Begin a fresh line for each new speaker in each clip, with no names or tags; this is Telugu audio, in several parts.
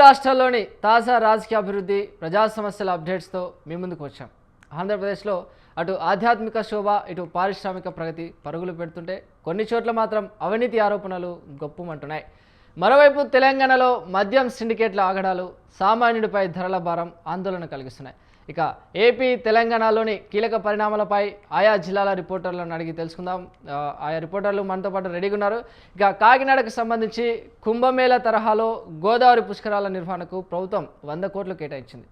రాష్ట్రాల్లోని తాజా రాజకీయ అభివృద్ధి ప్రజా సమస్యల అప్డేట్స్తో మీ ముందుకు వచ్చాం. ఆంధ్రప్రదేశ్లో అటు ఆధ్యాత్మిక శోభ ఇటు పారిశ్రామిక ప్రగతి పరుగులు పెడుతుంటే కొన్ని చోట్ల మాత్రం అవినీతి ఆరోపణలు గొప్పమంటున్నాయి. మరోవైపు తెలంగాణలో మద్యం సిండికేట్ల ఆగడాలు సామాన్యుడిపై ధరల భారం ఆందోళన కలిగిస్తున్నాయి. ఇక ఏపీ తెలంగాణలోని కీలక పరిణామాలపై ఆయా జిల్లాల రిపోర్టర్లను అడిగి తెలుసుకుందాం. ఆయా రిపోర్టర్లు మనతో పాటు రెడీగా ఉన్నారు. ఇక కాకినాడకు సంబంధించి కుంభమేళ తరహాలో గోదావరి పుష్కరాల నిర్వహణకు ప్రభుత్వం 100 కోట్లు కేటాయించింది.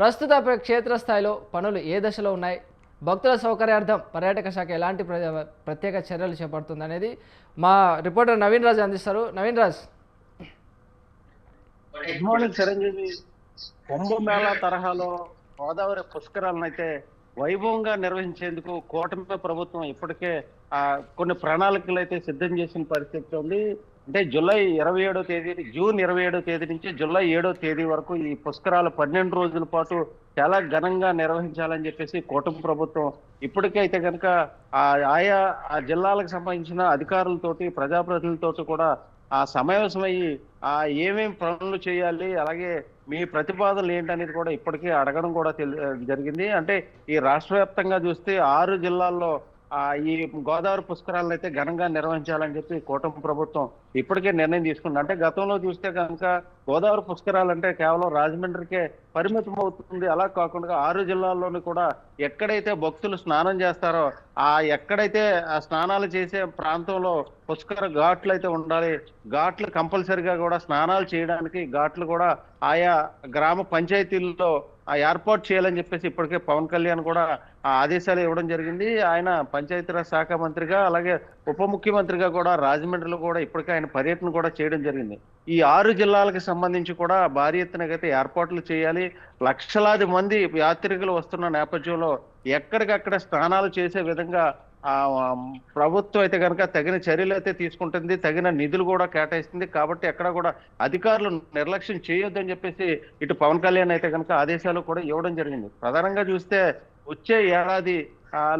ప్రస్తుత క్షేత్రస్థాయిలో పనులు ఏ దశలో ఉన్నాయి, భక్తుల సౌకర్యార్థం పర్యాటక శాఖ ఎలాంటి ప్రత్యేక చర్యలు చేపడుతుంది అనేది మా రిపోర్టర్ నవీన్ రాజ్ అందిస్తారు. నవీన్ రాజ్.
Good morning Chiranjeevi. కుంభమేళా తరహాలో గోదావరి పుష్కరాలను అయితే వైభవంగా నిర్వహించేందుకు కూటమి ప్రభుత్వం ఇప్పటికే కొన్ని ప్రణాళికలు అయితే సిద్ధం చేసిన పరిస్థితి ఉంది. అంటే జూన్ 27వ తేదీ నుంచి జూలై 7వ తేదీ వరకు ఈ పుష్కరాలు 12 రోజుల పాటు చాలా ఘనంగా నిర్వహించాలని చెప్పేసి కూటమి ప్రభుత్వం ఇప్పటికే అయితే కనుక ఆయా జిల్లాలకు సంబంధించిన అధికారులతోటి ప్రజాప్రతినిధులతోటి కూడా సమావేశమయ్యి ఏమేం పనులు చేయాలి, అలాగే మీ ప్రతిపాదనలు ఏంటనేది కూడా ఇప్పటికే అడగడం కూడా జరిగింది. అంటే ఈ రాష్ట్ర వ్యాప్తంగా చూస్తే 6 జిల్లాల్లో ఈ గోదావరి పుష్కరాలను అయితే ఘనంగా నిర్వహించాలని చెప్పి కూటమి ప్రభుత్వం ఇప్పటికే నిర్ణయం తీసుకుంది. అంటే గతంలో చూస్తే కనుక గోదావరి పుష్కరాలు అంటే కేవలం రాజమండ్రికే పరిమితం అవుతుంది. అలా కాకుండా 6 జిల్లాల్లోని కూడా ఎక్కడైతే భక్తులు స్నానం చేస్తారో ఎక్కడైతే స్నానాలు చేసే ప్రాంతంలో పుష్కర ఘాట్లు అయితే ఉండాలి. ఘాట్లు కంపల్సరిగా కూడా స్నానాలు చేయడానికి ఘాట్లు కూడా ఆయా గ్రామ పంచాయతీల్లో ఏర్పాటు చేయాలని చెప్పేసి ఇప్పటికే పవన్ కళ్యాణ్ కూడా ఆదేశాలు ఇవ్వడం జరిగింది. ఆయన పంచాయతీరాజ్ శాఖ మంత్రిగా అలాగే ఉప ముఖ్యమంత్రిగా కూడా రాజమండ్రిలో కూడా ఇప్పటికే ఆయన పర్యటన కూడా చేయడం జరిగింది. ఈ 6 జిల్లాలకు సంబంధించి కూడా భారీ ఎత్తునైతే ఏర్పాట్లు చేయాలి. లక్షలాది మంది యాత్రికులు వస్తున్న నేపథ్యంలో ఎక్కడికక్కడ స్నానాలు చేసే విధంగా ప్రభుత్వం అయితే కనుక తగిన చర్యలు అయితే తీసుకుంటుంది, తగిన నిధులు కూడా కేటాయిస్తుంది. కాబట్టి ఎక్కడ కూడా అధికారులు నిర్లక్ష్యం చేయొద్దని చెప్పేసి ఇటు పవన్ కళ్యాణ్ అయితే కనుక ఆదేశాలు కూడా ఇవ్వడం జరిగింది. ప్రధానంగా చూస్తే వచ్చే ఏడాది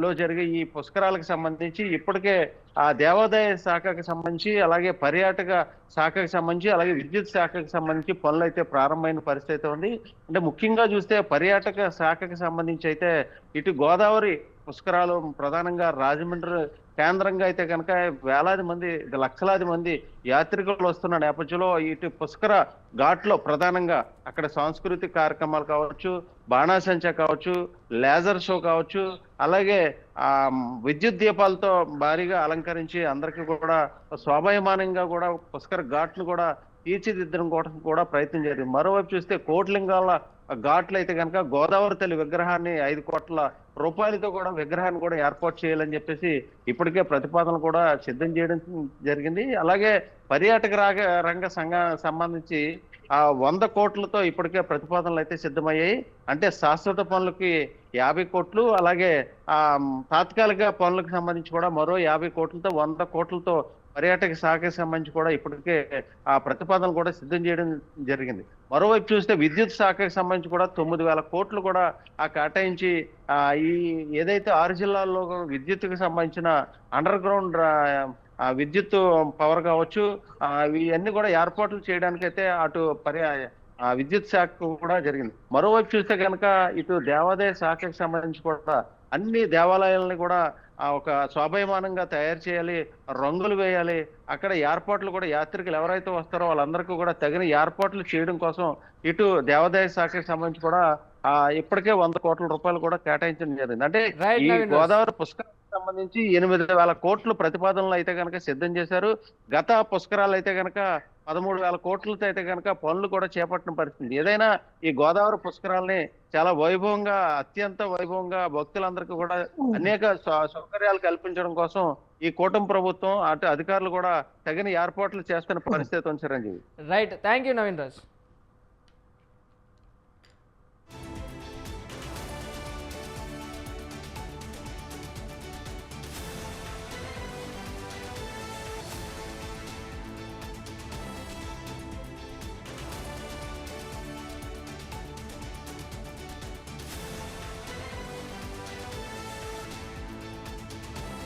లో జరిగే ఈ పుష్కరాలకు సంబంధించి ఇప్పటికే దేవాదాయ శాఖకు సంబంధించి అలాగే పర్యాటక శాఖకు సంబంధించి అలాగే విద్యుత్ శాఖకు సంబంధించి పనులు అయితే ప్రారంభమైన పరిస్థితి ఉంది. అంటే ముఖ్యంగా చూస్తే పర్యాటక శాఖకు సంబంధించి అయితే ఇటు గోదావరి పుష్కరాలు ప్రధానంగా రాజమండ్రి కేంద్రంగా అయితే కనుక వేలాది మంది లక్షలాది మంది యాత్రికులు వస్తున్న నేపథ్యంలో ఇటు పుష్కర ఘాట్లో ప్రధానంగా అక్కడ సాంస్కృతిక కార్యక్రమాలు కావచ్చు, బాణాసంచా కావచ్చు, లేజర్ షో కావచ్చు, అలాగే విద్యుత్ దీపాలతో భారీగా అలంకరించి అందరికీ కూడా శోభాయమానంగా కూడా పుష్కర ఘాట్లు కూడా తీర్చిదిద్దడం కూడా ప్రయత్నం జరిగింది. మరోవైపు చూస్తే కోట్లింగాల ఘాట్లు అయితే కనుక గోదావరి తల్లి విగ్రహాన్ని 5 కోట్ల రూపాయలతో కూడా విగ్రహాన్ని కూడా ఏర్పాటు చేయాలని చెప్పేసి ఇప్పటికే ప్రతిపాదనలు కూడా సిద్ధం చేయడం జరిగింది. అలాగే పర్యాటక రంగ సంబంధించి 100 కోట్లతో ఇప్పటికే ప్రతిపాదనలు అయితే సిద్ధమయ్యాయి. అంటే శాశ్వత పనులకి 50 కోట్లు, అలాగే తాత్కాలిక పనులకు సంబంధించి కూడా మరో 50 కోట్లతో 100 కోట్లతో పర్యాటక శాఖకు సంబంధించి కూడా ఇప్పటికే ప్రతిపాదనలు కూడా సిద్ధం చేయడం జరిగింది. మరోవైపు చూస్తే విద్యుత్ శాఖకు సంబంధించి కూడా 9,000 కోట్లు కూడా కేటాయించి ఈ ఏదైతే 6 జిల్లాల్లో విద్యుత్తుకు సంబంధించిన అండర్ గ్రౌండ్ విద్యుత్ పవర్ కావచ్చు ఇవన్నీ కూడా ఏర్పాట్లు చేయడానికైతే అటు విద్యుత్ శాఖ కూడా జరిగింది. మరోవైపు చూస్తే కనుక ఇటు దేవాదాయ శాఖకు సంబంధించి కూడా అన్ని దేవాలయాలని కూడా ఒక శోభాయమానంగా తయారు చేయాలి, రంగులు వేయాలి. అక్కడ ఏర్పాట్లు కూడా యాత్రికులు ఎవరైతే వస్తారో వాళ్ళందరికీ కూడా తగిన ఏర్పాట్లు చేయడం కోసం ఇటు దేవాదాయ శాఖకు సంబంధించి కూడా ఇప్పటికే 100 కోట్ల రూపాయలు కూడా కేటాయించడం జరిగింది. అంటే ఈ గోదావరి పుష్కరాలకు సంబంధించి 8,000 కోట్లు ప్రతిపాదనలు అయితే కనుక సిద్ధం చేశారు. గత పుష్కరాలు అయితే కనుక 13,000 కోట్లతో అయితే కనుక పనులు కూడా చేపట్టిన పరిస్థితి. ఏదైనా ఈ గోదావరి పుష్కరాలని చాలా వైభవంగా, అత్యంత వైభవంగా భక్తులందరికీ కూడా అనేక సౌకర్యాలు కల్పించడం కోసం ఈ కూటమి ప్రభుత్వం అటు అధికారులు కూడా తగిన ఏర్పాట్లు చేస్తున్న పరిస్థితి ఉంది Chiranjeevi.
Right, thank you Naveen Raj.